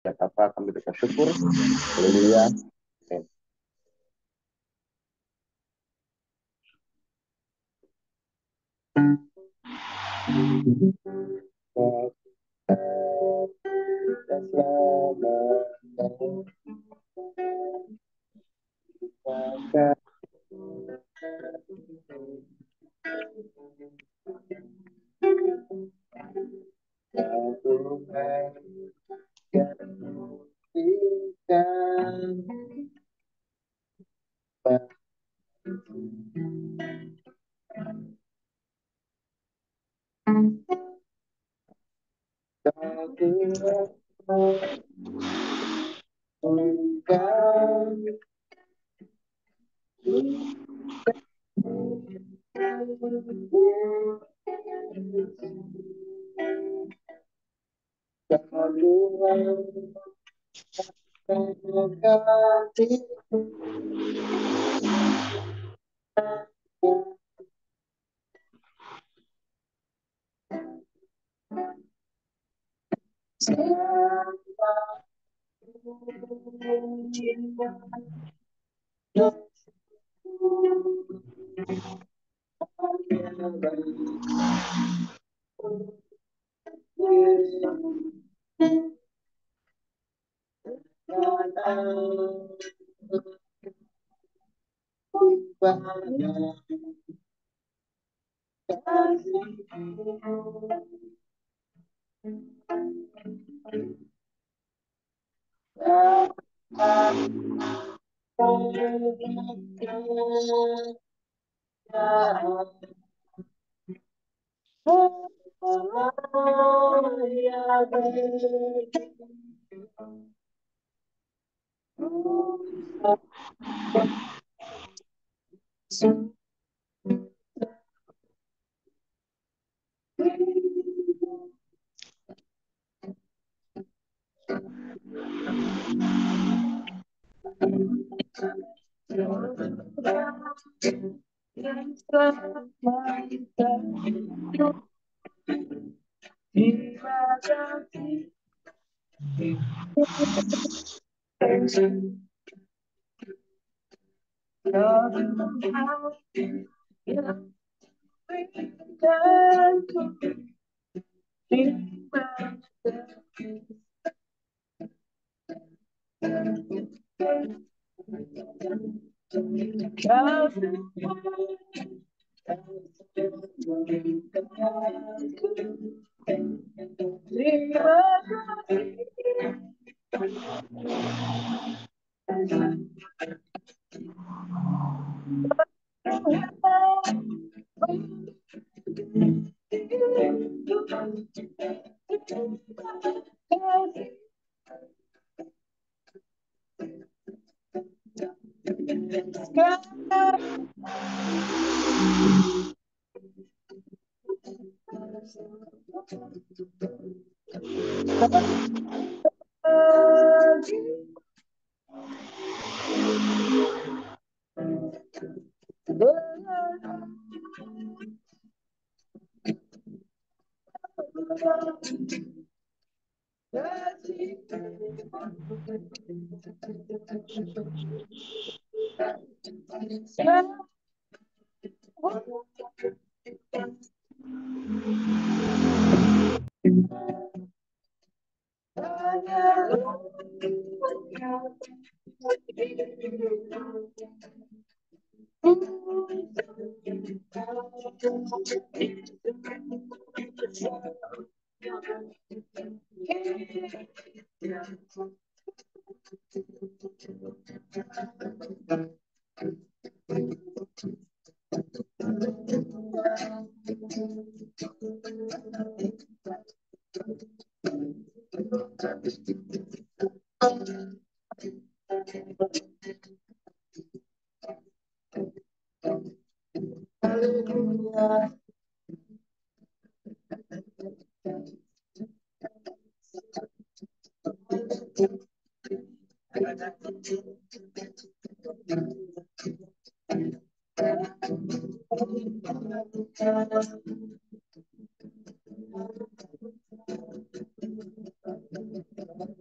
apa kami bersyukur syukur. Haleluya.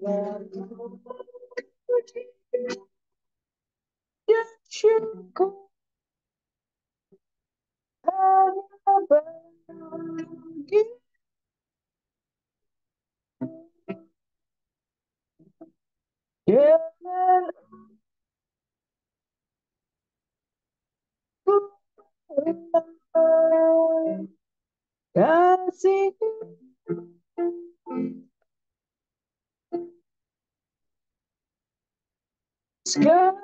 Amin. Kasih sekarang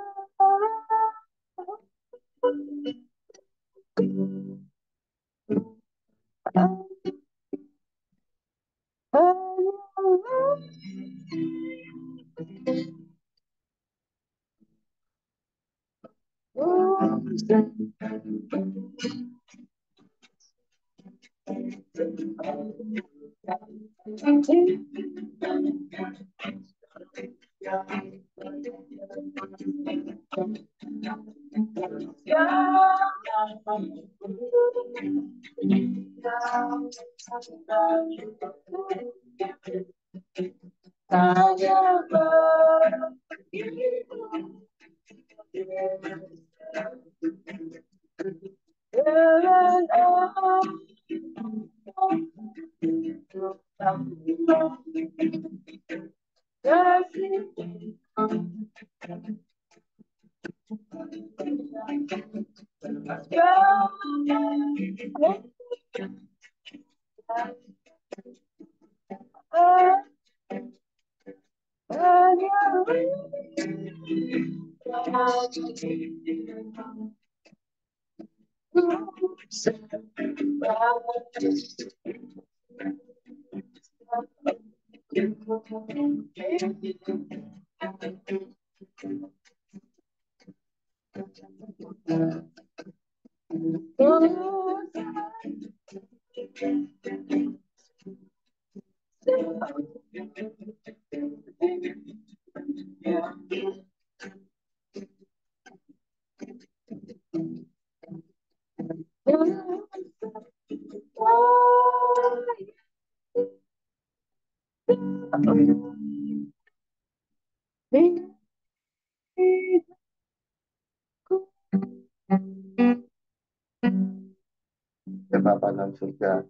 ya Bapa dalam surga,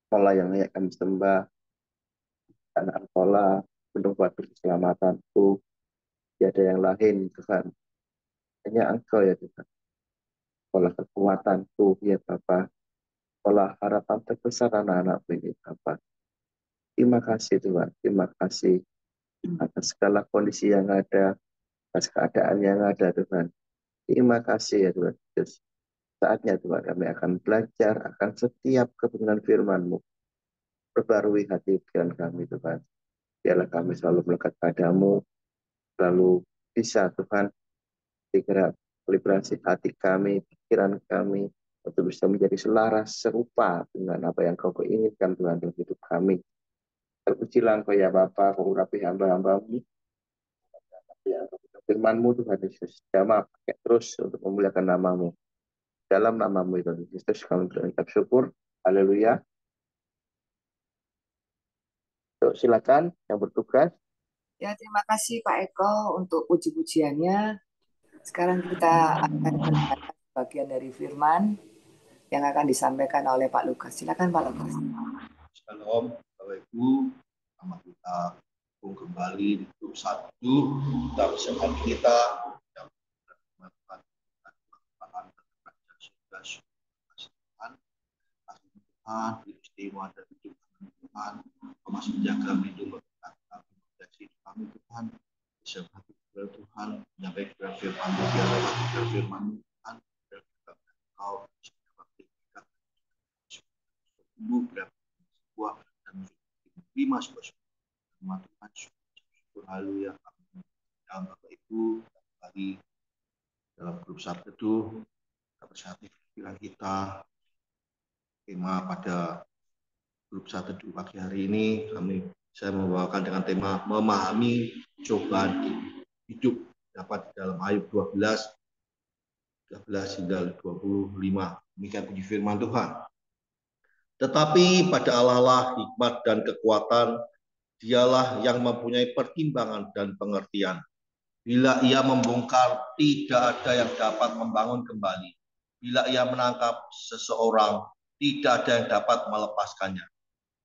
Engkaulah yang layak kami sembah, karena Engkaulah penuh batu keselamatanku, tiada yang lain Tuhan, hanya Engkau ya Tuhan. Engkaulah kekuatanku ya Bapa, Engkaulah harapan terbesar anak-anakku ini Bapa. Terima kasih Tuhan, terima kasih atas segala kondisi yang ada, atas keadaan yang ada Tuhan. Terima kasih ya Tuhan Yesus. Saatnya Tuhan kami akan belajar akan setiap kebenaran firman-Mu. Perbarui hati pikiran kami Tuhan. Biarlah kami selalu melekat padamu, selalu bisa Tuhan segera kalibrasi hati kami, pikiran kami, untuk bisa menjadi selaras serupa dengan apa yang Kau inginkan Tuhan dalam hidup kami. Terpujilah Engkau ya Bapa, Kau urapi hamba-hamba-Mu, ya, firman-Mu Tuhan Yesus. Jamaah pakai terus untuk memuliakan nama-Mu. Dalam nama-Mu itu Yesus kami berucap syukur. Haleluya. Silakan yang bertugas. Ya, terima kasih Pak Eko untuk puji-pujiannya. Sekarang kita akan mendengarkan bagian dari firman yang akan disampaikan oleh Pak Lukas. Silakan Pak Lukas. Shalom, Bapak Ibu. Selamat kita berkumpul kembali di grup 1 dalam kesempatan kita yang melakukan kesempatan terhadap sudah Tuhan, Tuhan, istimewa dan hidup Tuhan, masih menjaga melindungi kami Tuhan, bisa hati Tuhan, menyampaikan firman-Mu, biarlah firman-Mu Tuhan, dan juga Engkau sembuh berapa sebuah dan lima sebuah Tuhan, syukur haleluya. Dalam Bapak Ibu lagi dalam grup Sabtu kita bersatu pikiran kita. Tema pada grup Sabtu pagi hari ini saya membawakan dengan tema memahami cobaan hidup, dapat dalam Ayub 12 hingga 25. Demikian puji firman Tuhan. Tetapi pada Allah lah hikmat dan kekuatan, Dialah yang mempunyai pertimbangan dan pengertian. Bila ia membongkar, tidak ada yang dapat membangun kembali. Bila ia menangkap seseorang, tidak ada yang dapat melepaskannya.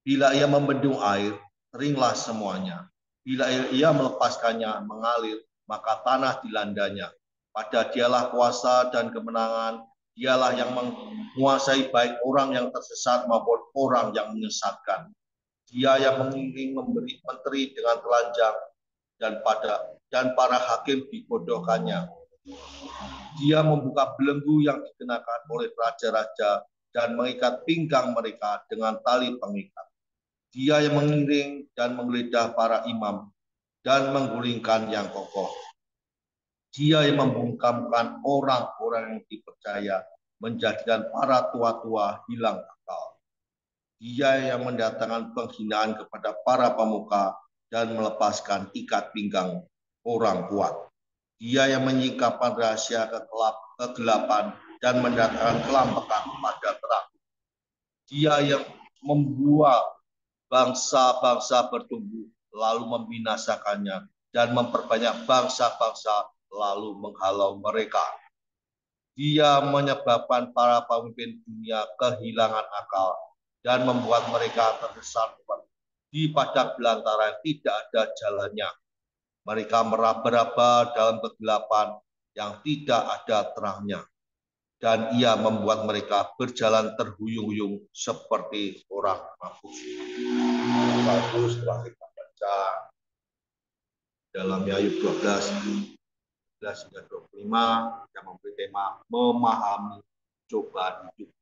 Bila ia membendung air, keringlah semuanya. Bila ia melepaskannya mengalir, maka tanah dilandanya. Pada dialah kuasa dan kemenangan, dialah yang menguasai baik orang yang tersesat maupun orang yang menyesatkan. Dia yang mengiring memberi menteri dengan telanjang dan para hakim dibodohkannya. Dia membuka belenggu yang dikenakan oleh raja-raja dan mengikat pinggang mereka dengan tali pengikat. Dia yang mengiring dan menggeledah para imam dan menggulingkan yang kokoh. Dia yang membungkamkan orang-orang yang dipercaya, menjadikan para tua-tua hilang akal. Dia yang mendatangkan penghinaan kepada para pemuka dan melepaskan ikat pinggang orang kuat. Dia yang menyingkapkan rahasia kegelapan dan mendatangkan kelampekan pada terang. Dia yang membuat bangsa-bangsa bertumbuh lalu membinasakannya dan memperbanyak bangsa-bangsa lalu menghalau mereka. Dia menyebabkan para pemimpin dunia kehilangan akal dan membuat mereka tersesat di padang belantara yang tidak ada jalannya. Mereka meraba-raba dalam kegelapan yang tidak ada terangnya. Dan ia membuat mereka berjalan terhuyung-huyung seperti orang mabuk. Lalu setelah kita baca dalam Ayub 12 hingga 25 yang memberi tema memahami cobaan hidup.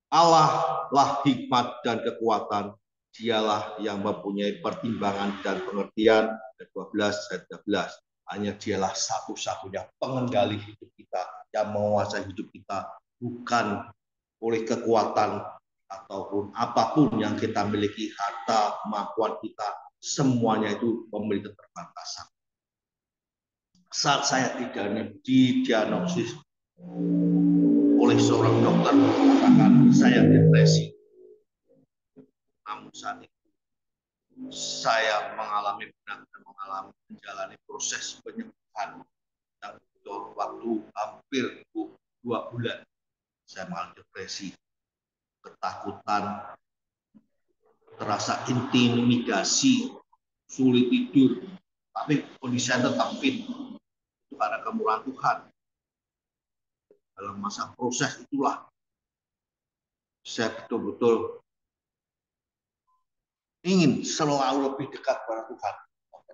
Allah lah hikmat dan kekuatan, dialah yang mempunyai pertimbangan dan pengertian. 12 ayat 13. Hanya dialah satu-satunya pengendali hidup kita, yang menguasai hidup kita, bukan oleh kekuatan ataupun apapun yang kita miliki, harta, kemampuan kita, semuanya itu memiliki keterbatasan. Saat saya didiagnosis oleh seorang dokter mengatakan saya depresi, namun saat itu saya menjalani proses penyembuhan yang butuh waktu hampir 2 bulan. Saya mengalami depresi, ketakutan, terasa intimidasi, sulit tidur, tapi kondisi saya tetap fit. Itu karena kemurahan Tuhan. Dalam masa proses itulah saya betul-betul ingin selalu lebih dekat pada Tuhan.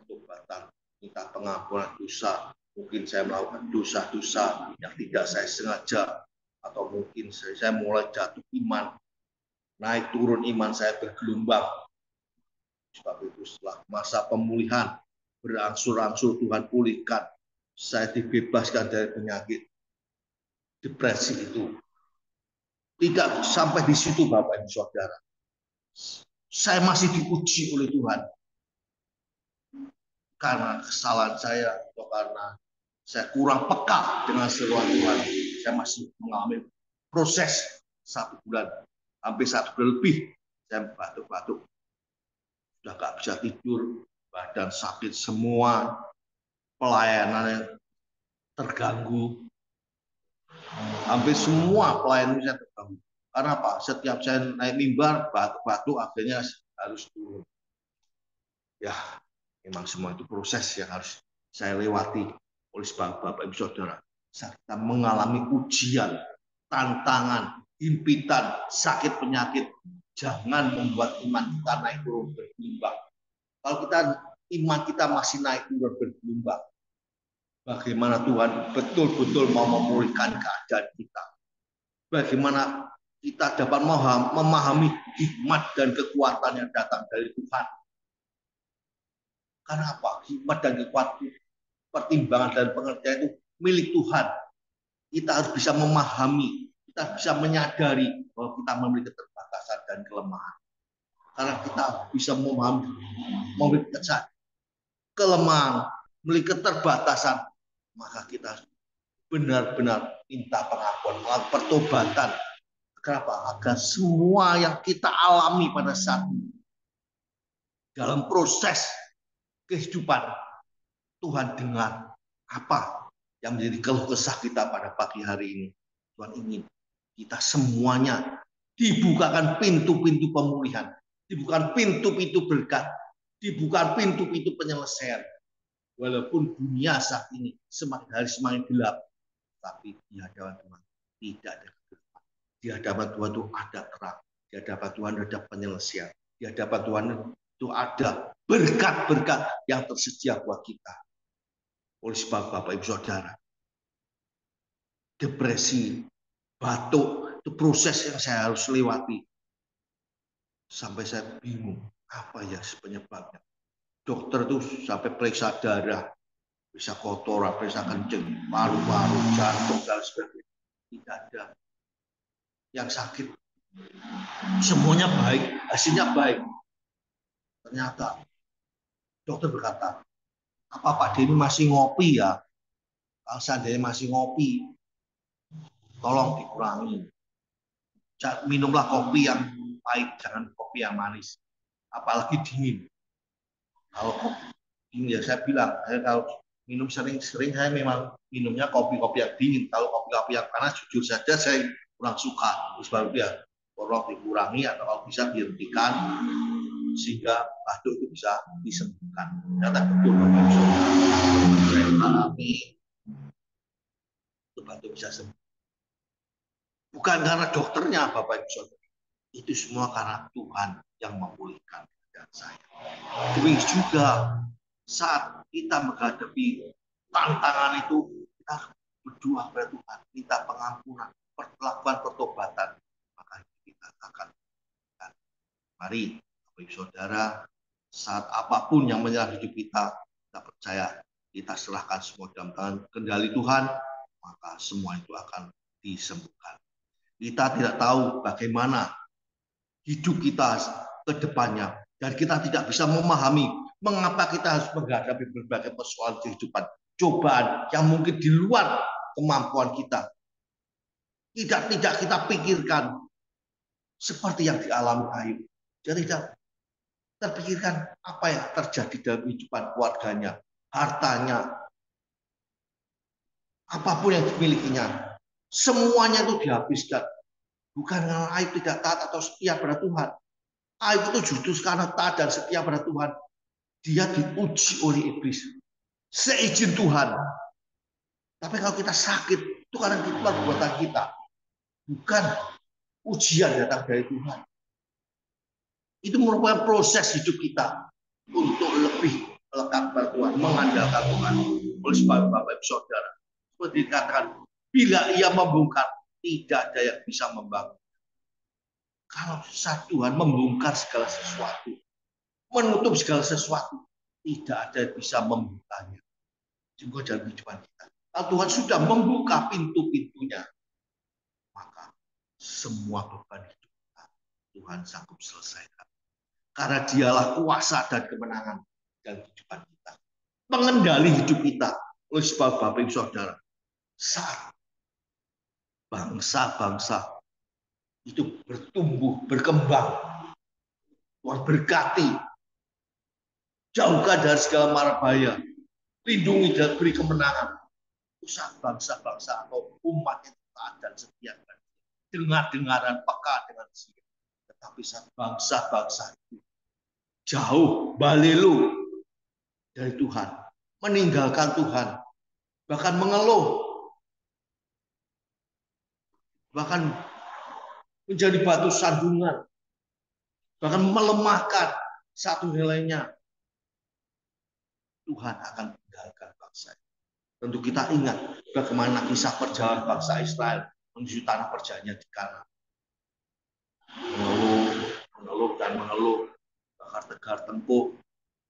Pertobatan, minta pengampunan dosa. Mungkin saya melakukan dosa-dosa yang tidak saya sengaja, atau mungkin saya mulai jatuh iman, naik turun iman saya bergelombang. Sebab itu setelah masa pemulihan berangsur-angsur Tuhan pulihkan, saya dibebaskan dari penyakit depresi itu. Tidak sampai di situ Bapak Ibu Saudara. Saya masih diuji oleh Tuhan. Karena kesalahan saya atau karena saya kurang peka dengan seruan Tuhan. Saya masih mengalami proses 1 bulan, hampir 1 bulan lebih. Saya batuk-batuk. Sudah gak bisa tidur, badan sakit semua, pelayanan yang terganggu. Hampir semua pelayanan saya terganggu. Karena apa? Setiap saya naik mimbar, batuk-batuk, akhirnya harus turun. Ya, memang semua itu proses yang harus saya lewati oleh sebab Bapak Ibu Saudara. Kita mengalami ujian, tantangan, himpitan, sakit penyakit. Jangan membuat iman kita naik turun bergelombang. Kalau iman kita masih naik turun bergelombang, bagaimana Tuhan betul-betul mau memulihkan keadaan kita? Bagaimana kita dapat memahami hikmat dan kekuatan yang datang dari Tuhan? Karena apa? Hikmat dan kekuatan, pertimbangan dan pengertian itu milik Tuhan. Kita harus bisa memahami, kita bisa menyadari bahwa kita memiliki keterbatasan dan kelemahan. Karena kita bisa memiliki kelemahan, memiliki keterbatasan, maka kita benar-benar minta pengampunan, melakukan pertobatan. Kenapa? Agar semua yang kita alami pada saat ini dalam proses kehidupan, Tuhan dengar apa yang menjadi keluh kesah kita pada pagi hari ini. Tuhan ingin kita semuanya dibukakan pintu-pintu pemulihan, dibukakan pintu-pintu berkat, dibukakan pintu-pintu penyelesaian. Walaupun dunia saat ini semakin hari semakin gelap, tapi di hadapan Tuhan tidak ada kegelapan. Di hadapan Tuhan itu ada terang. Di hadapan Tuhan ada penyelesaian. Di hadapan Tuhan itu ada berkat-berkat yang tersedia buat kita. Oleh sebab Bapak Ibu Saudara, depresi, batuk, itu proses yang saya harus lewati. Sampai saya bingung, apa ya penyebabnya. Dokter itu sampai periksa darah, bisa kotoran, bisa kencing, paru-paru, jantung, dan sebagainya. Tidak ada yang sakit. Semuanya baik, hasilnya baik. Ternyata dokter berkata, apa Pak Denny masih ngopi ya? Kalau seandainya masih ngopi, tolong dikurangi. Minumlah kopi yang pahit, jangan kopi yang manis. Apalagi dingin. Kalau kopi dingin, ya saya bilang, saya kalau minum sering-sering saya memang minumnya kopi-kopi yang dingin. Kalau kopi-kopi yang panas, jujur saja saya kurang suka. Sebab ya, tolong dikurangi atau kalau bisa dihentikan sehingga batuk itu bisa disembuhkan. Ternyata betul Bapak Ibu Saudara, itu batuk bisa sembuh. Bukan karena dokternya Bapak Ibu Saudara, itu semua karena Tuhan yang memulihkan dan saya. Demikian juga saat kita menghadapi tantangan itu, kita berdoa kepada Tuhan, minta pengampunan, lakukan pertobatan, maka kita akan. Mari Bapak Ibu Saudara, saat apapun yang menyerang hidup kita percaya kita serahkan semua dalam tangan kendali Tuhan, maka semua itu akan disembuhkan. Kita tidak tahu bagaimana hidup kita ke depannya, dan kita tidak bisa memahami mengapa kita harus menghadapi berbagai persoalan kehidupan, cobaan yang mungkin di luar kemampuan kita. Tidak kita pikirkan seperti yang dialami Ayub. Jadi tidak terpikirkan apa yang terjadi dalam kehidupan keluarganya, hartanya, apapun yang dimilikinya, semuanya itu dihabiskan. Bukan karena Ayub tidak taat atau setia pada Tuhan. Ayub itu justru karena taat dan setia pada Tuhan, dia diuji oleh iblis. Seizin Tuhan. Tapi kalau kita sakit, itu karena itu perbuatan kita. Bukan ujian datang dari Tuhan. Itu merupakan proses hidup kita untuk lebih melekat pada Tuhan, mengandalkan Tuhan. Oleh sebab Bapak Ibu Saudara, seperti dikatakan, bila ia membongkar, tidak ada yang bisa membangun. Kalau saat Tuhan membongkar segala sesuatu, menutup segala sesuatu, tidak ada yang bisa membukanya. Juga dalam kehidupan kita. Kalau Tuhan sudah membuka pintu-pintunya, maka semua beban hidup kita Tuhan sanggup selesaikan. Karena dialah kuasa dan kemenangan dalam kehidupan kita. Mengendali hidup kita. Oleh sebab Bapak Ibu Saudara, saat bangsa-bangsa itu bertumbuh, berkembang, Tuhan berkati, jauhkan dari segala mara bahaya, lindungi dan beri kemenangan. Saat bangsa-bangsa atau umat yang taat dan setia, dengar-dengaran peka dengan siap. Tetapi saat bangsa-bangsa itu jauh, balelo dari Tuhan, meninggalkan Tuhan, bahkan mengeluh, bahkan menjadi batu sandungan, bahkan melemahkan satu nilainya, Tuhan akan meninggalkan bangsa. Tentu kita ingat bagaimana kisah perjalanan bangsa Israel menuju tanah perjanjian di Kanaan. Mengeluh dan mengeluh, bakar tegar tempur.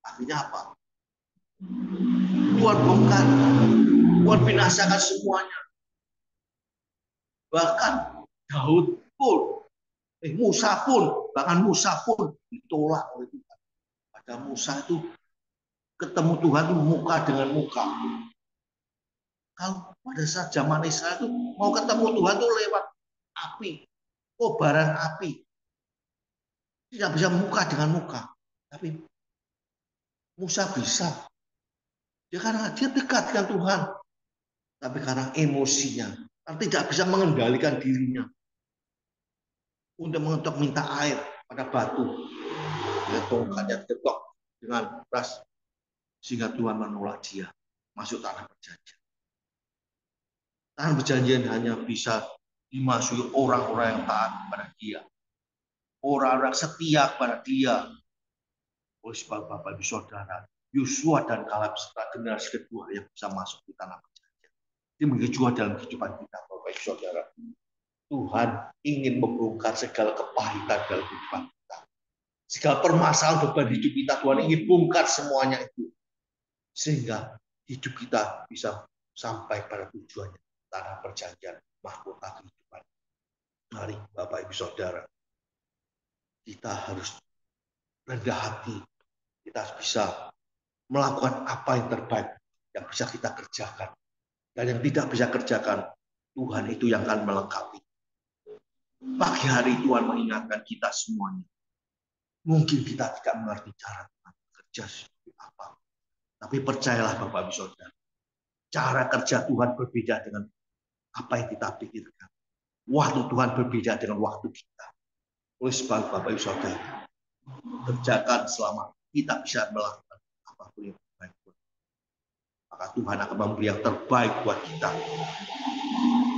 Akhirnya apa? Tuhan bongkar, Tuhan binasakan semuanya. Bahkan Daud pun, bahkan Musa pun ditolak oleh Tuhan. Pada Musa itu ketemu Tuhan itu muka dengan muka. Kalau pada saat zaman Israel itu mau ketemu Tuhan itu lewat api, kobaran api. Tidak bisa muka dengan muka. Tapi Musa bisa. Ya karena dia dekat dengan Tuhan. Tapi karena emosinya, karena tidak bisa mengendalikan dirinya untuk mengetok minta air pada batu. Dia tongkatnya diketok dengan keras sehingga Tuhan menolak dia masuk tanah perjanjian. Tanah perjanjian hanya bisa dimasuki orang-orang yang taat kepada dia, orang-orang setia kepada dia. Oleh sebab Bapak Ibu Saudara, Yosua dan Kaleb serta generasi kedua yang bisa masuk di tanah perjanjian. Ini begitu juga dalam kehidupan kita, Bapak Ibu Saudara. Tuhan ingin membongkar segala kepahitan dalam kehidupan kita. Segala permasalahan beban hidup kita, Tuhan ingin bongkar semuanya itu. Sehingga hidup kita bisa sampai pada tujuannya. Tanah perjanjian, mahkota kehidupan. Mari Bapak Ibu Saudara, kita harus rendah hati. Kita bisa melakukan apa yang terbaik yang bisa kita kerjakan. Dan yang tidak bisa kerjakan, Tuhan itu yang akan melengkapi. Pagi hari Tuhan mengingatkan kita semuanya. Mungkin kita tidak mengerti cara Tuhan bekerja seperti apa. Tapi percayalah Bapak Ibu Saudara, cara kerja Tuhan berbeda dengan apa yang kita pikirkan. Waktu Tuhan berbeda dengan waktu kita. Oleh sebab Bapak Ibu Saudara, kerjakan selama kita bisa melakukan apapun yang terbaik buat kita. Maka Tuhan akan memberi yang terbaik buat kita.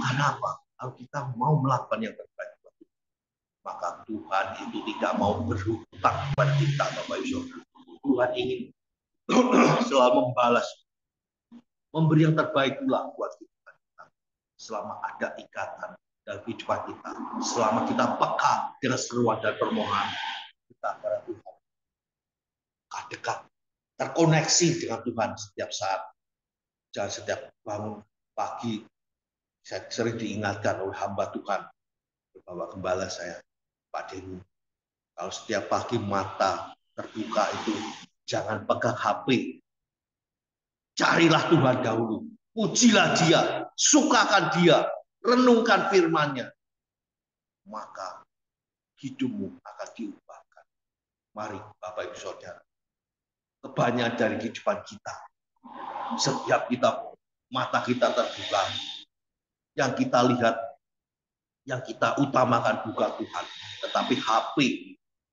Karena apa? Kalau kita mau melakukan yang terbaik buat kita, maka Tuhan itu tidak mau berhutang kepada kita, Bapak Ibu Saudara. Tuhan ingin selalu membalas, memberi yang terbaik pula buat kita. Selama ada ikatan dalam kehidupan kita, selama kita peka dengan seruan dan permohonan kita kepada Tuhan, dekat, terkoneksi dengan Tuhan setiap saat. Jangan setiap bangun pagi, saya sering diingatkan oleh hamba Tuhan, Bapak Gembala saya, Pak Denny, kalau setiap pagi mata terbuka itu, jangan pegang HP. Carilah Tuhan dahulu. Pujilah dia, sukakan dia, renungkan firman-Nya. Maka hidupmu akan diubahkan. Mari Bapak Ibu Saudara, kebanyakan dari kehidupan kita, setiap kita, mata kita terbuka, yang kita lihat, yang kita utamakan bukan Tuhan, tetapi HP.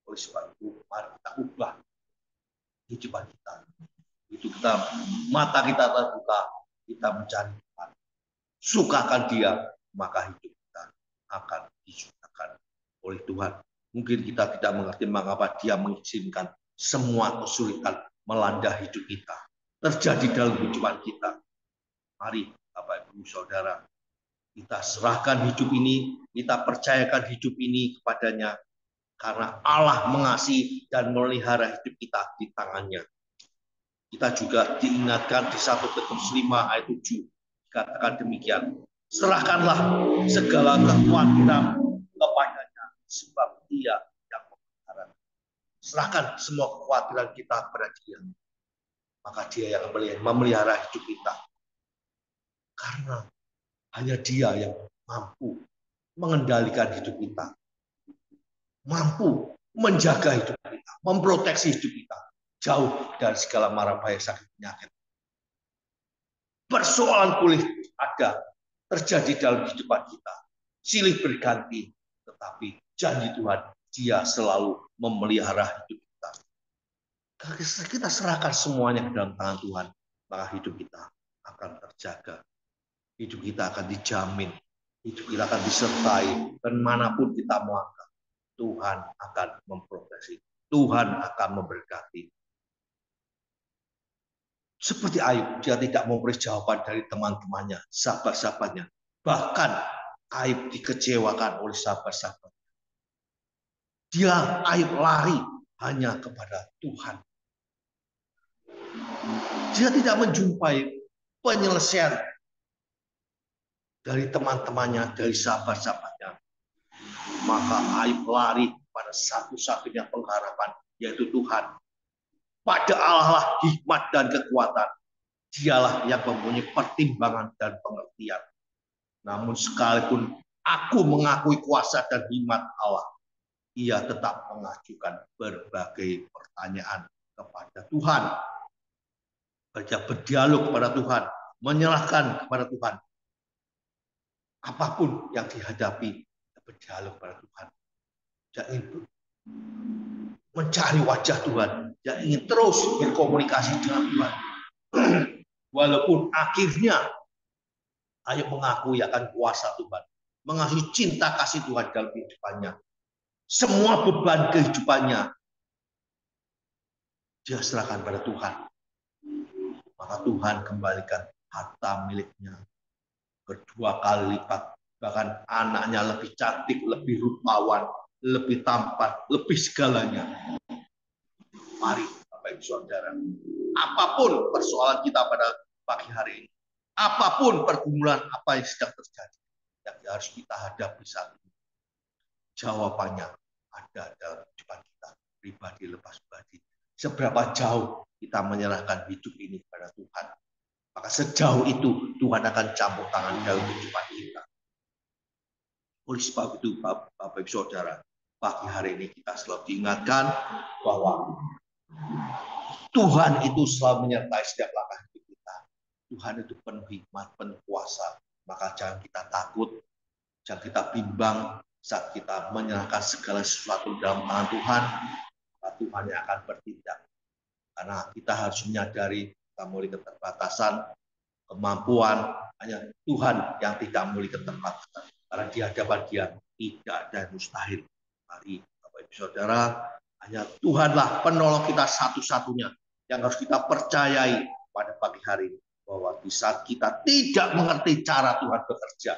Oleh sebab itu, mari kita ubah kehidupan kita. Itu kita, mata kita terbuka, kita mencari Tuhan. Sukakan dia, maka hidup kita akan disukakan oleh Tuhan. Mungkin kita tidak mengerti mengapa dia mengizinkan semua kesulitan melanda hidup kita, terjadi dalam kehidupan kita. Mari Bapak Ibu Saudara, kita serahkan hidup ini, kita percayakan hidup ini kepadanya, karena Allah mengasihi dan memelihara hidup kita di tangannya. Kita juga diingatkan di 1 Petrus 5 ayat 7, dikatakan demikian, serahkanlah segala kekhawatiran kepadanya, sebab dia yang memelihara. Serahkan semua kekhawatiran kita kepada dia, maka dia yang memelihara hidup kita. Karena hanya dia yang mampu mengendalikan hidup kita, mampu menjaga hidup kita, memproteksi hidup kita, jauh dari segala mara bahaya sakit penyakit. Persoalan boleh ada, terjadi dalam kehidupan kita, silih berganti, tetapi janji Tuhan, dia selalu memelihara hidup kita. Kita serahkan semuanya ke dalam tangan Tuhan, maka hidup kita akan terjaga. Hidup kita akan dijamin, hidup kita akan disertai, dan manapun kita melangkah, Tuhan akan memproteksi, Tuhan akan memberkati. Seperti Ayub, dia tidak memperoleh jawaban dari teman-temannya, sahabat-sahabatnya. Bahkan Ayub dikecewakan oleh sahabat-sahabatnya. Ayub lari hanya kepada Tuhan. Dia tidak menjumpai penyelesaian dari teman-temannya, dari sahabat-sahabatnya. Maka Ayub lari pada satu-satunya pengharapan, yaitu Tuhan. Pada Allah lah hikmat dan kekuatan. Dialah yang mempunyai pertimbangan dan pengertian. Namun sekalipun aku mengakui kuasa dan hikmat Allah, ia tetap mengajukan berbagai pertanyaan kepada Tuhan. berdialog kepada Tuhan, menyerahkan kepada Tuhan. Apapun yang dihadapi, berdialog kepada Tuhan. Dia ingin mencari wajah Tuhan. Dia ingin terus berkomunikasi dengan Tuhan. Walaupun akhirnya ayo mengakui akan kuasa Tuhan, mengasihi cinta kasih Tuhan dalam kehidupannya. Semua beban kehidupannya dia serahkan pada Tuhan. Maka Tuhan kembalikan harta miliknya berdua kali lipat. Bahkan anaknya lebih cantik, lebih rupawan, lebih tampan, lebih segalanya. Mari Bapak Ibu Saudara, apapun persoalan kita pada pagi hari ini, apapun pergumulan apa yang sedang terjadi, yang harus kita hadapi saat ini, jawabannya ada dalam kehidupan kita, pribadi lepas pribadi. Seberapa jauh kita menyerahkan hidup ini kepada Tuhan, maka sejauh itu Tuhan akan campur tangan dalam kehidupan kita. Oleh sebab itu, Bapak Ibu Saudara, pagi hari ini kita selalu diingatkan bahwa Tuhan itu selalu menyertai setiap langkah hidup kita. Tuhan itu penuh hikmat, penuh kuasa. Maka jangan kita takut, jangan kita bimbang saat kita menyerahkan segala sesuatu dalam tangan Tuhan. Maka Tuhan yang akan bertindak. Karena kita harus menyadari kita memiliki keterbatasan, kemampuan, hanya Tuhan yang tidak memiliki keterbatasan. Karena di hadapan Dia tidak ada yang mustahil. Mari Bapak Ibu Saudara, hanya Tuhanlah penolong kita satu-satunya yang harus kita percayai pada pagi hari ini, bahwa di saat kita tidak mengerti cara Tuhan bekerja,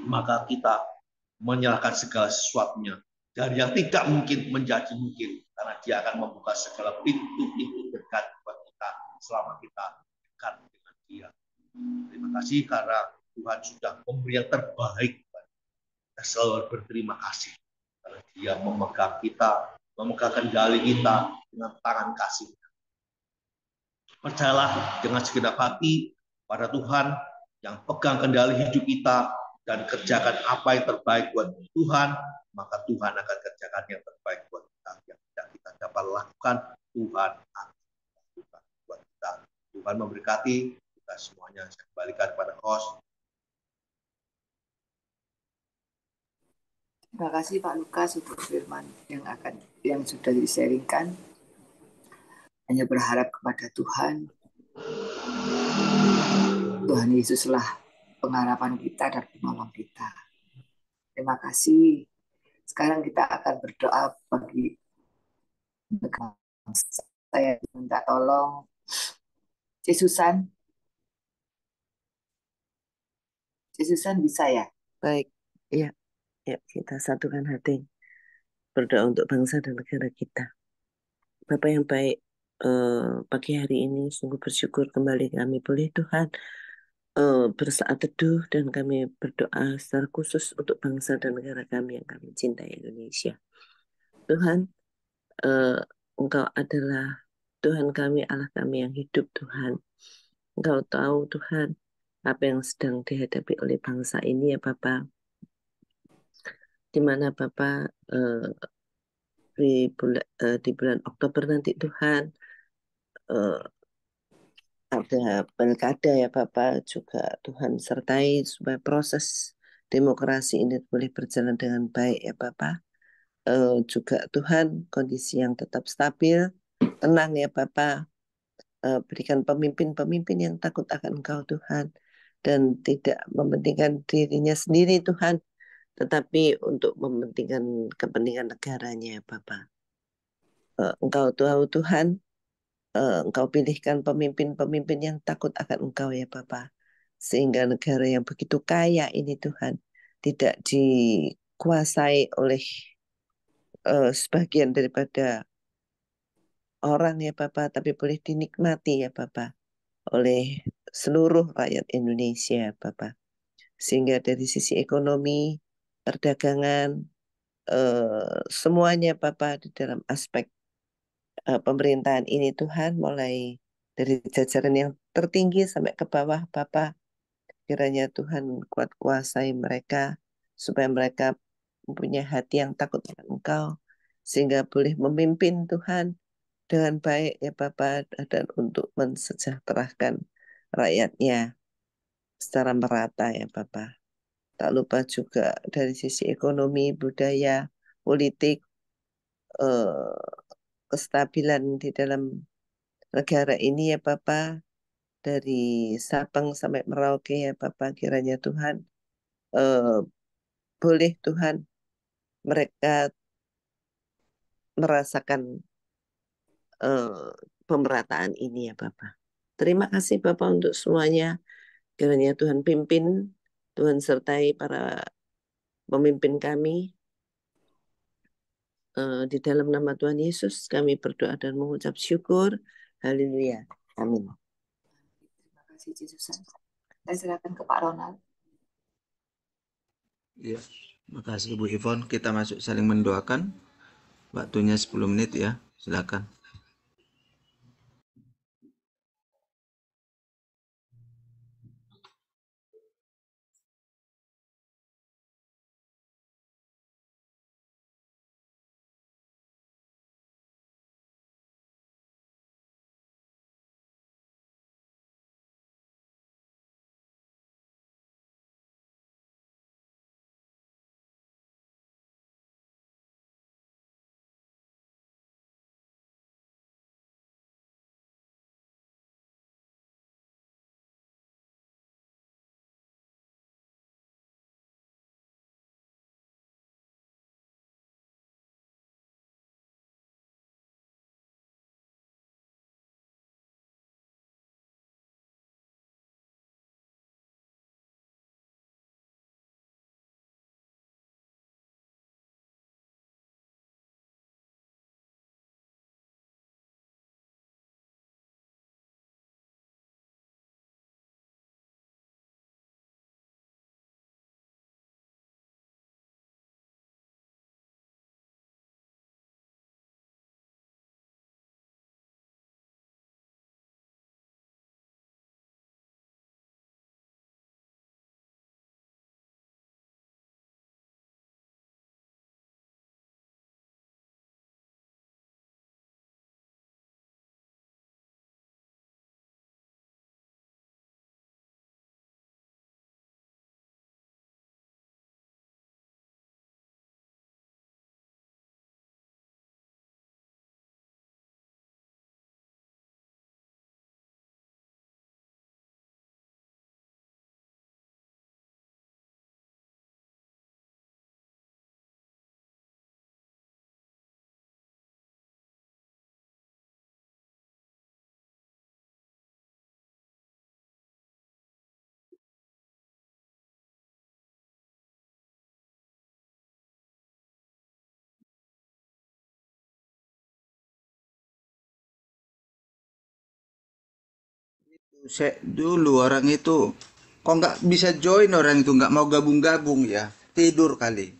maka kita menyerahkan segala sesuatunya dari yang tidak mungkin menjadi mungkin, karena Dia akan membuka segala pintu-pintu dekat buat kita selama kita dekat dengan Dia. Terima kasih karena Tuhan sudah memberi yang terbaik. Kita selalu berterima kasih karena Dia memegang kita, memegang kendali kita dengan tangan kasih. Percayalah dengan segenap hati pada Tuhan yang pegang kendali hidup kita dan kerjakan apa yang terbaik buat Tuhan, maka Tuhan akan kerjakan yang terbaik buat kita. Yang tidak kita dapat lakukan, Tuhan akan lakukan buat kita. Tuhan memberkati kita semuanya. Saya kembalikan pada host. Terima kasih Pak Lukas untuk firman yang sudah di-sharingkan. Hanya berharap kepada Tuhan. Tuhan Yesuslah pengharapan kita dan penolong kita. Terima kasih. Sekarang kita akan berdoa bagi saya minta tolong Yesusan. Yesusan bisa ya? Baik, ya, kita satukan hati berdoa untuk bangsa dan negara kita. Bapak yang baik, pagi hari ini sungguh bersyukur kembali kami boleh Tuhan bersaat teduh dan kami berdoa secara khusus untuk bangsa dan negara kami yang kami cintai, Indonesia. Tuhan, Engkau adalah Tuhan kami, Allah kami yang hidup, Tuhan. Engkau tahu Tuhan apa yang sedang dihadapi oleh bangsa ini ya Bapak. Di mana Bapak di bulan Oktober nanti Tuhan ada pilkada ya Bapak, juga Tuhan sertai supaya proses demokrasi ini boleh berjalan dengan baik ya Bapak. Juga Tuhan kondisi yang tetap stabil, tenang ya Bapak. Berikan pemimpin-pemimpin yang takut akan Engkau Tuhan dan tidak mementingkan dirinya sendiri Tuhan, tetapi untuk mementingkan kepentingan negaranya ya Bapak. Engkau tahu Tuhan, Engkau pilihkan pemimpin-pemimpin yang takut akan Engkau ya Bapa. Sehingga negara yang begitu kaya ini Tuhan tidak dikuasai oleh sebagian daripada orang ya Bapa, tapi boleh dinikmati ya Bapa oleh seluruh rakyat Indonesia Bapa. Sehingga dari sisi ekonomi, perdagangan, semuanya Bapa di dalam aspek pemerintahan ini Tuhan, mulai dari jajaran yang tertinggi sampai ke bawah Bapa, kiranya Tuhan kuat kuasai mereka supaya mereka mempunyai hati yang takut akan Engkau sehingga boleh memimpin Tuhan dengan baik ya Bapak, dan untuk mensejahterakan rakyatnya secara merata ya Bapak. Tak lupa juga dari sisi ekonomi, budaya, politik, eh, kestabilan di dalam negara ini ya Bapak, dari Sabang sampai Merauke ya Bapak, kiranya Tuhan eh, boleh Tuhan mereka merasakan eh, pemerataan ini ya Bapak. Terima kasih Bapak untuk semuanya. Kiranya Tuhan pimpin, Tuhan sertai para pemimpin kami. Di dalam nama Tuhan Yesus kami berdoa dan mengucap syukur. Haleluya. Amin. Terima kasih Jesusan. Saya serahkan ke Pak Ronald. Ya, makasih Bu Ivon. Kita masuk saling mendoakan. Waktunya 10 menit ya. Silakan. Dulu orang itu kok nggak bisa join, orang itu nggak mau gabung-gabung ya. Tidur kali.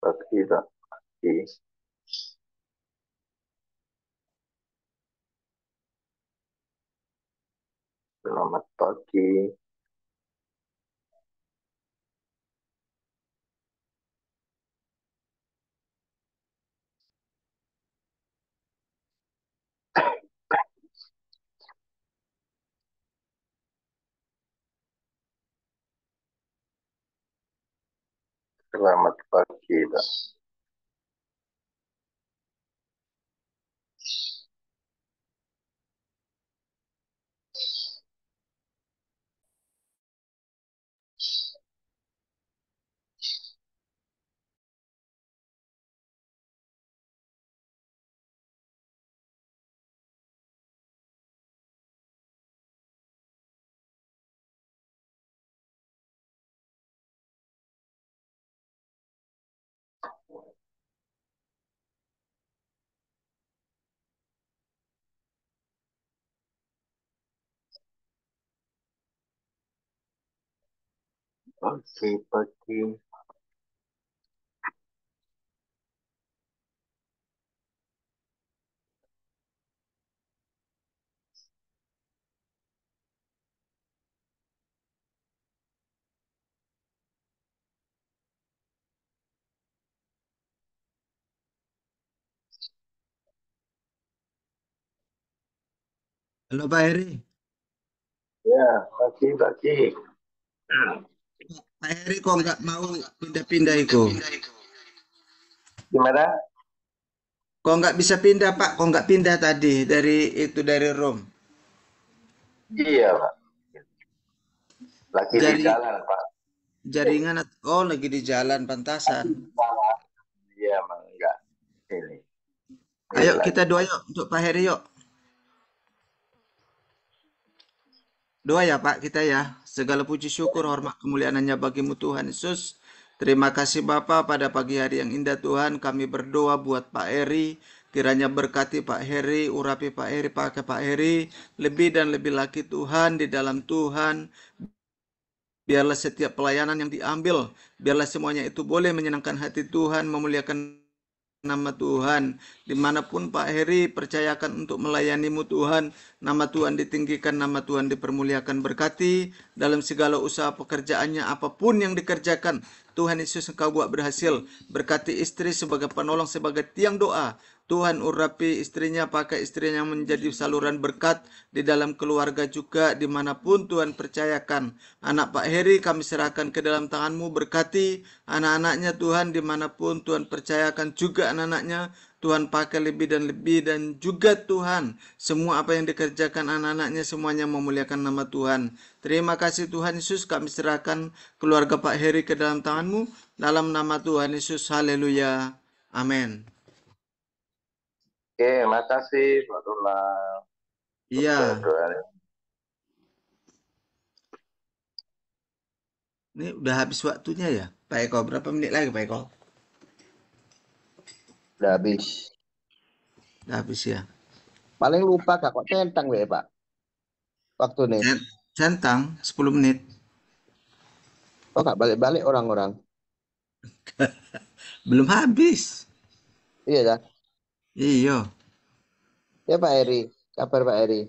pagi, Pak. Selamat pagi. Selamat pagi, Pak. Pagi. Halo Pak Heri. Ya, pagi. Pak Heri kok nggak mau pindah-pindah itu? Gimana? Kok nggak bisa pindah Pak? Kok nggak pindah tadi dari Rom? Iya, Pak. Lagi di Jari jalan, Pak. jaringan lagi di jalan pantasan. Iya, Bang. Enggak. Ini. Ayo lagi. kita doa yuk untuk Pak Heri yuk. Doa ya Pak kita ya. Segala puji syukur hormat kemuliaan hanya bagimu Tuhan Yesus. Terima kasih Bapa pada pagi hari yang indah Tuhan. Kami berdoa buat Pak Heri. Kiranya berkati Pak Heri, urapi Pak Heri, pakai Pak Heri. Lebih dan lebih lagi Tuhan di dalam Tuhan. Biarlah setiap pelayanan yang diambil, biarlah semuanya itu boleh menyenangkan hati Tuhan, memuliakan nama Tuhan. Dimanapun Pak Heri percayakan untuk melayanimu Tuhan, nama Tuhan ditinggikan, nama Tuhan dipermuliakan, berkati dalam segala usaha pekerjaannya, apapun yang dikerjakan. Tuhan Yesus engkau buat berhasil. Berkati istri sebagai penolong, sebagai tiang doa. Tuhan urapi istrinya, pakai istrinya menjadi saluran berkat di dalam keluarga juga, dimanapun Tuhan percayakan. Anak Pak Heri kami serahkan ke dalam tangan-Mu, berkati anak-anaknya Tuhan, dimanapun Tuhan percayakan juga anak-anaknya. Tuhan pakai lebih dan juga Tuhan semua apa yang dikerjakan anak-anaknya semuanya memuliakan nama Tuhan. Terima kasih Tuhan Yesus, kami serahkan keluarga Pak Heri ke dalam tangan-Mu dalam nama Tuhan Yesus. Haleluya. Amin. Oke, makasih Pak Tula. Iya. Doa-doanya. Ini udah habis waktunya ya, Pak Eko. Berapa menit lagi, Pak Eko? Udah habis. Udah habis ya. Paling lupa kak kok centang ya Pak. Waktu nih. Centang 10 menit. Oh nggak balik-balik orang-orang. Belum habis. Iya ya. Iya. Ya Pak Eri. Kabar Pak Eri.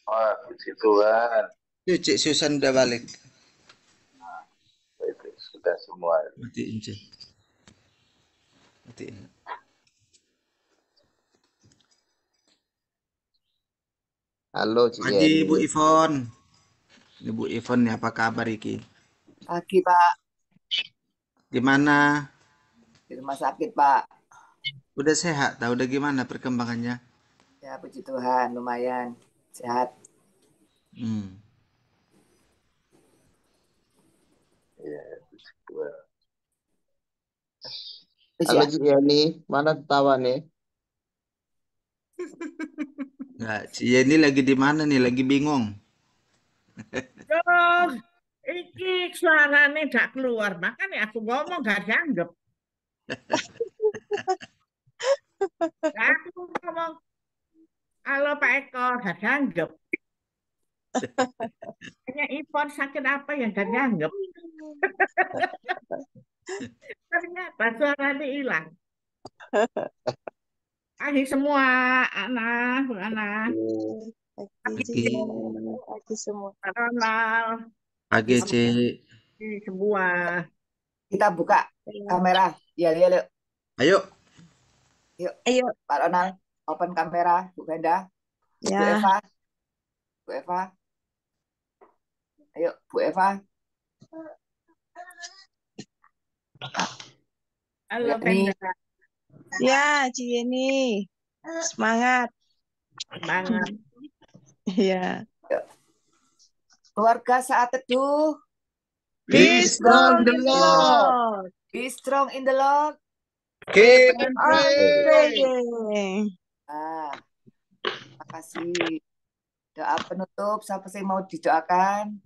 Oh, puji Tuhan. Itu Cik Susan udah balik. Itu sudah semua. Matiin, Cik. Matiin. Halo Cik Pagi Yeni. Bu Ivon. Ini Bu Ivon nih, apa kabar Iki? Pagi Pak, Gimana? di rumah sakit Pak. Udah sehat? Tahu udah gimana perkembangannya? Ya puji Tuhan, lumayan sehat. Iya, puji Tuhan. Terus Halo ya, Cik Yeni. Mana tawa nih? Nggak, Cia ini lagi di mana nih? Lagi bingung. Terus, iki suarane gak keluar, makanya aku ngomong gak dianggap. Aku ngomong, halo Pak Eko, gak dianggap. Hanya Ipon sakit apa yang gak dianggap. Ternyata Pak suara hilang. Pagi semua anak. Pagi, Pagi. pagi semua. Pak Ronald, Pagi, Cik. semua. Kita buka kamera. Ya, yuk. Ayo. Yuk, Ayo, Pak Ronald, open kamera. Bu Benda, Bu ya. Eva. Bu Eva. Ayo, Bu Eva. Halo, Bu Yani. Penda. Ya, Ci Yeni. Semangat. Semangat. Iya. Yuk. Keluarga saat teduh. Be strong the Lord. Be strong in the Lord. Keep And praying. Praying. Nah, terima kasih. Doa penutup, siapa sih mau didoakan?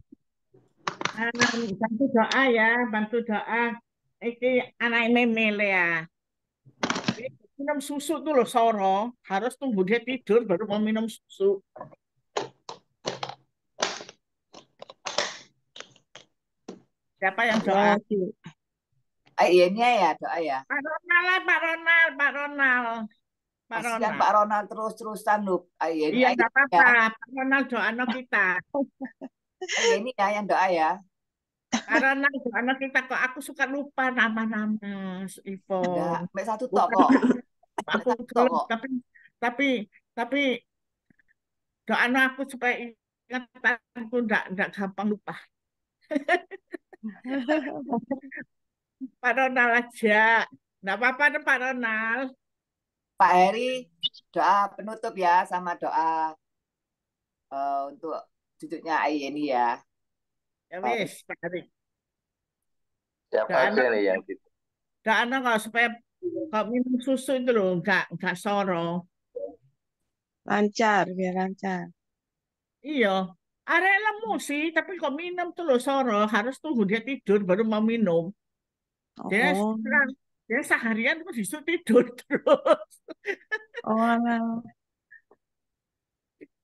bantu doa ya, bantu doa. Iki anak memele ya. Minum susu tuh loh Soro, harus tunggu dia tidur baru mau minum susu. Siapa yang doa? Ya, Ci. Iya ini ya doa ya. Pak Ronald, Pak Ronald, Pak Ronald, Pak Kasihan Ronald. Pak Ronald terus-terusan loh. Iya Iya nggak ya. apa-apa, Pak Ronald doa kita. Iya ini ya yang doa ya. Pak Ronald doa kita kok aku suka lupa nama-nama Enggak, Ipon. sampai satu tok Bukan kok. aku Sampai satu tok gelap, kok. tapi doa aku supaya ingat aku enggak gampang lupa. Pak Ronald aja. Enggak apa-apa deh Pak Ronald. Pak Heri, doa penutup ya sama doa untuk cucunya Ai ini ya. Ya wis, Pak Heri. Siapa Doa aja nih yang gitu? doa kalau supaya kalau minum susu itu loh enggak Soro. Lancar, biar lancar. Iya. Area lemu sih, tapi kok minum tuh loh Soro harus tunggu dia tidur baru mau minum. Dia Oh, dia seharian terus disuruh tidur terus. oh, alah.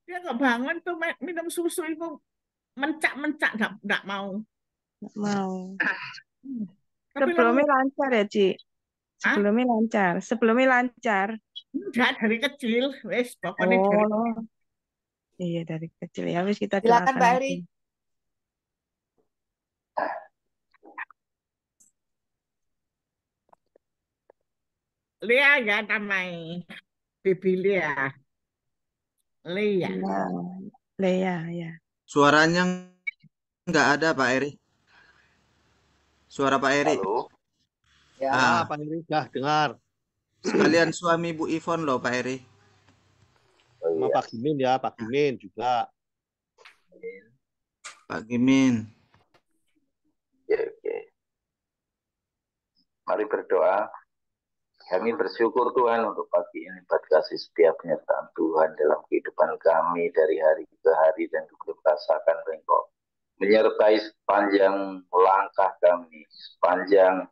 Dia nggak bangun tuh minum susu itu mencak-mencak nggak mau. Nggak mau. Hmm. Tapi Sebelumnya lemu. lancar ya, Ci? Ah, Sebelumnya lancar. Sebelumnya lancar. enggak dari kecil, wes pokoknya dari Oh, iya dari kecil. Ya, wis kita Silakan doakan Pak aja. Heri. Lia ya namanya, Bibi Lia, Lia. Ya, Lea, ya. Suaranya nggak ada, Pak Eri. Suara Pak Eri. Halo? Ya. Ah, Pak Heri, dengar. sekalian suami Bu Ivon loh, Pak Eri. Oh Sama iya. Pak Gimin ya, Pak Gimin juga. Pak Gimin. Oke. Mari berdoa. Kami bersyukur Tuhan untuk pagi ini buat kasih setia penyertaan Tuhan dalam kehidupan kami dari hari ke hari dan juga merasakan Engkau menyertai sepanjang langkah kami, sepanjang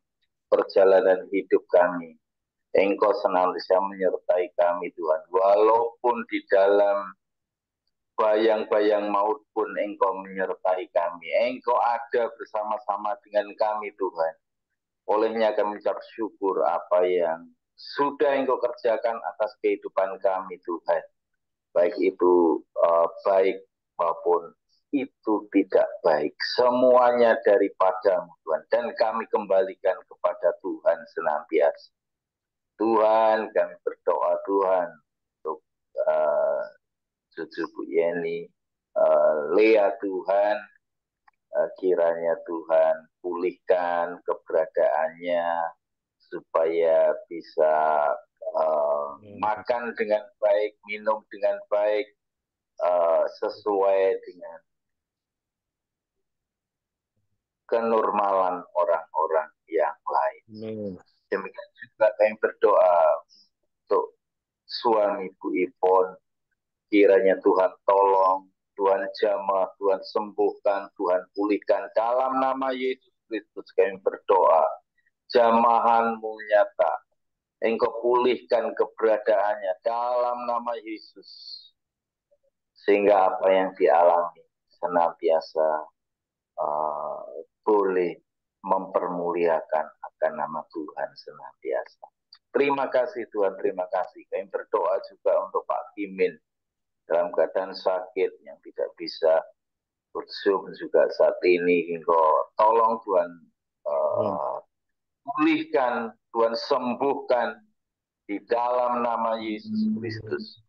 perjalanan hidup kami. Engkau senantiasa menyertai kami Tuhan, walaupun di dalam bayang-bayang maut pun Engkau menyertai kami. Engkau ada bersama-sama dengan kami Tuhan. Olehnya kami mengucap syukur apa yang sudah Engkau kerjakan atas kehidupan kami Tuhan. Baik itu baik maupun itu tidak baik. Semuanya daripada-Mu Tuhan. Dan kami kembalikan kepada Tuhan senantiasa. Tuhan kami berdoa Tuhan untuk cucu Bu Yeni, Lea Tuhan, kiranya Tuhan pulihkan keberadaannya supaya bisa makan dengan baik, minum dengan baik, sesuai dengan kenormalan orang-orang yang lain. Demikian juga kami berdoa untuk suami Bu Ivon, kiranya Tuhan tolong, Tuhan jamah, Tuhan sembuhkan, Tuhan pulihkan. Dalam nama Yesus Kristus kami berdoa, jamahan-Mu nyata, Engkau pulihkan keberadaannya dalam nama Yesus. Sehingga apa yang dialami senantiasa boleh mempermuliakan akan nama Tuhan senantiasa. Terima kasih Tuhan, terima kasih. Kami berdoa juga untuk Pak Kimin dalam keadaan sakit yang tidak bisa berzum juga saat ini. Engkau tolong Tuhan pulihkan, Tuhan sembuhkan di dalam nama Yesus Kristus.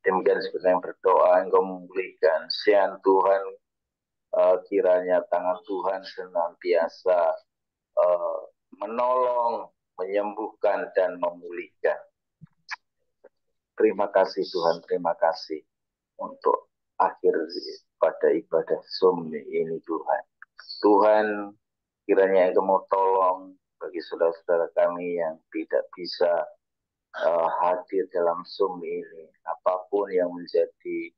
Demikian seperti yang berdoa, Engkau memulihkan. Sian Tuhan, kiranya tangan Tuhan senantiasa menolong, menyembuhkan, dan memulihkan. Terima kasih Tuhan, terima kasih untuk akhir pada ibadah Zoom ini Tuhan. Tuhan, kiranya Engkau mau tolong bagi saudara-saudara kami yang tidak bisa hadir dalam Zoom ini. Apapun yang menjadi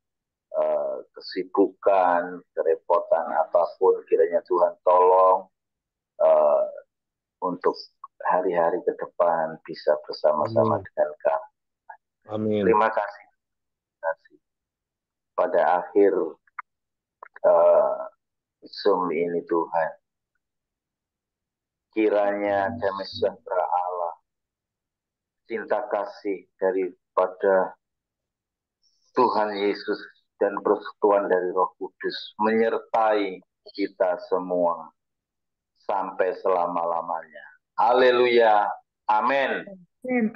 kesibukan, kerepotan apapun, kiranya Tuhan tolong untuk hari-hari ke depan bisa bersama-sama dengan kami. Amin. Terima kasih. Pada akhir Zoom ini Tuhan, kiranya damai sejahtera Allah, cinta kasih daripada Tuhan Yesus dan persekutuan dari Roh Kudus menyertai kita semua sampai selama-lamanya. Haleluya. Amin.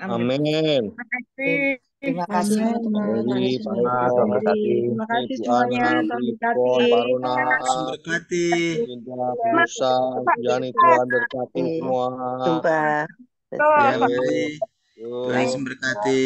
Amin. Terima kasih. Terima kasih. Mari, Pak Eko, Terima kasih Ibu semuanya. Ana, Tuhan Bu Ipon, berkati. Pak Rona, Tuhan berkati. Linda, Bu Nusa, Bu Yani, Tuhan berkati semua. Jumpa. Ya, Yuk, mari. yuk. Tuhan Yesus memberkati.